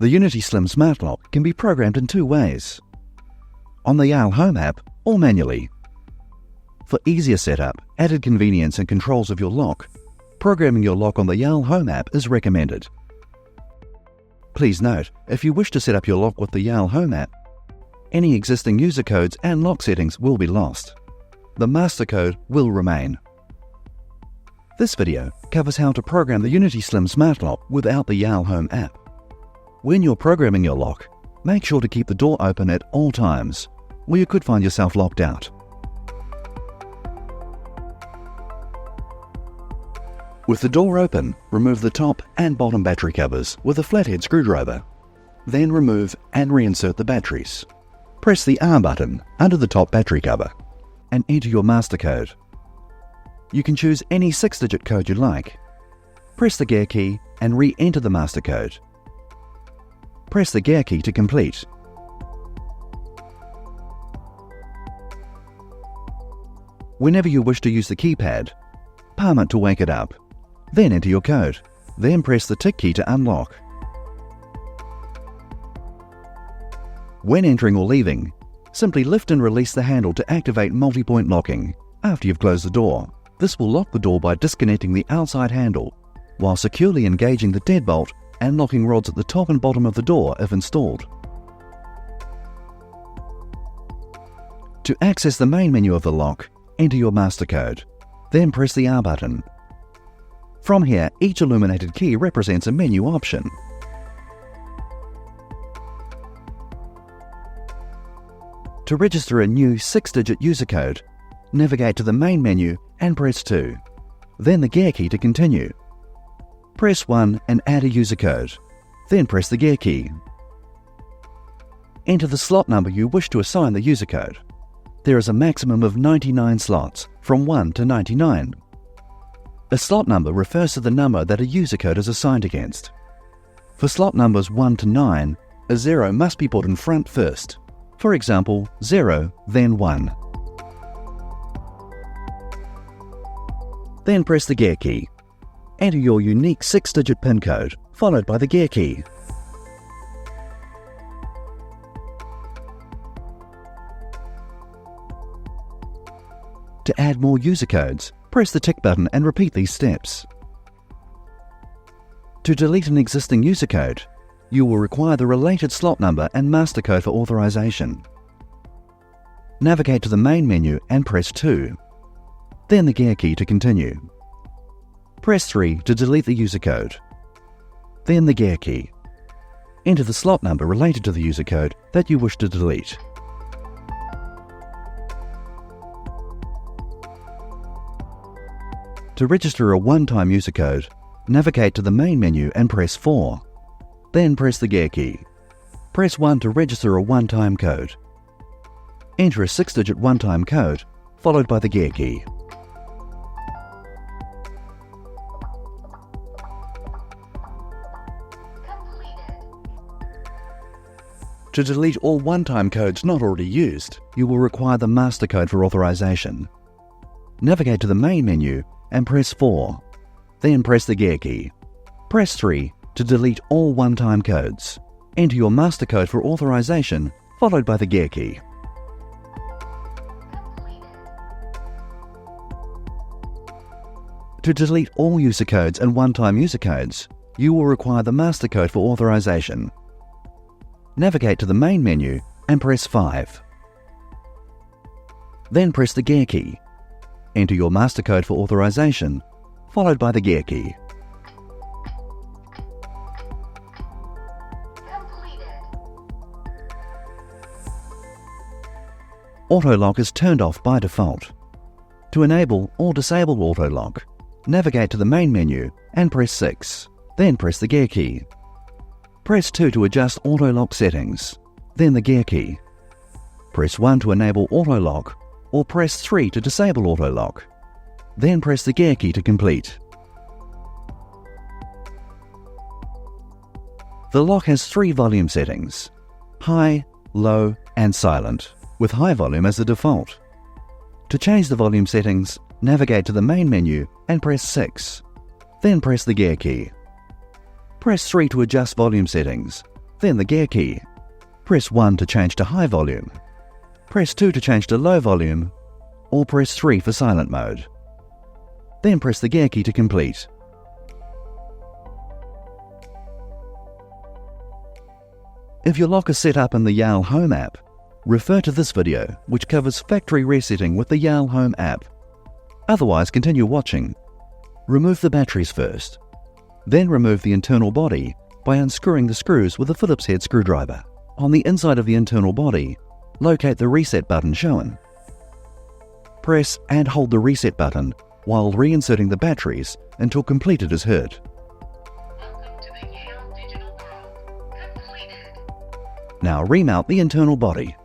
The Unity Slim Smart Lock can be programmed in two ways: on the Yale Home App or manually. For easier setup, added convenience and controls of your lock, programming your lock on the Yale Home App is recommended. Please note, if you wish to set up your lock with the Yale Home App, any existing user codes and lock settings will be lost. The master code will remain. This video covers how to program the Unity Slim Smart Lock without the Yale Home App. When you're programming your lock, make sure to keep the door open at all times, or you could find yourself locked out. With the door open, remove the top and bottom battery covers with a flathead screwdriver. Then remove and reinsert the batteries. Press the R button under the top battery cover and enter your master code. You can choose any 6-digit code you like. Press the gear key and re-enter the master code. Press the gear key to complete. Whenever you wish to use the keypad, palm it to wake it up. Then enter your code. Then press the tick key to unlock. When entering or leaving, simply lift and release the handle to activate multi-point locking after you've closed the door. This will lock the door by disconnecting the outside handle while securely engaging the deadbolt and locking rods at the top and bottom of the door if installed. To access the main menu of the lock, enter your master code. Then press the R button. From here, each illuminated key represents a menu option. To register a new 6-digit user code, navigate to the main menu and press 2, then the gear key to continue. Press 1 and add a user code, then press the gear key. Enter the slot number you wish to assign the user code. There is a maximum of 99 slots, from 1 to 99. A slot number refers to the number that a user code is assigned against. For slot numbers 1 to 9, a 0 must be put in front first. For example, 0, then 1. Then press the gear key. Enter your unique 6-digit PIN code, followed by the gear key. To add more user codes, press the tick button and repeat these steps. To delete an existing user code, you will require the related slot number and master code for authorization. Navigate to the main menu and press 2, then the gear key to continue. Press 3 to delete the user code, then the gear key. Enter the slot number related to the user code that you wish to delete. To register a one-time user code, navigate to the main menu and press 4. Then press the gear key. Press 1 to register a one-time code. Enter a 6-digit one-time code, followed by the gear key. To delete all one-time codes not already used, you will require the master code for authorization. Navigate to the main menu and press 4. Then press the gear key. Press 3 to delete all one-time codes. Enter your master code for authorization, followed by the gear key. To delete all user codes and one-time user codes, you will require the master code for authorization. Navigate to the main menu and press 5. Then press the gear key. Enter your master code for authorization, followed by the gear key. Auto lock is turned off by default. To enable or disable auto lock, navigate to the main menu and press 6, then press the gear key. Press 2 to adjust auto lock settings, then the gear key. Press 1 to enable auto lock, or press 3 to disable auto lock. Then press the gear key to complete. The lock has 3 volume settings: high, low, and silent, with high volume as the default. To change the volume settings, navigate to the main menu and press 6. Then press the gear key. Press 3 to adjust volume settings, then the gear key. Press 1 to change to high volume. Press 2 to change to low volume, or press 3 for silent mode. Then press the gear key to complete. If your lock is set up in the Yale Home app, refer to this video, which covers factory resetting with the Yale Home app. Otherwise, continue watching. Remove the batteries first. Then remove the internal body by unscrewing the screws with a Phillips head screwdriver. On the inside of the internal body, locate the reset button shown. Press and hold the reset button while reinserting the batteries until completed is heard. Welcome to the Yale Digital World. Completed. Now remount the internal body.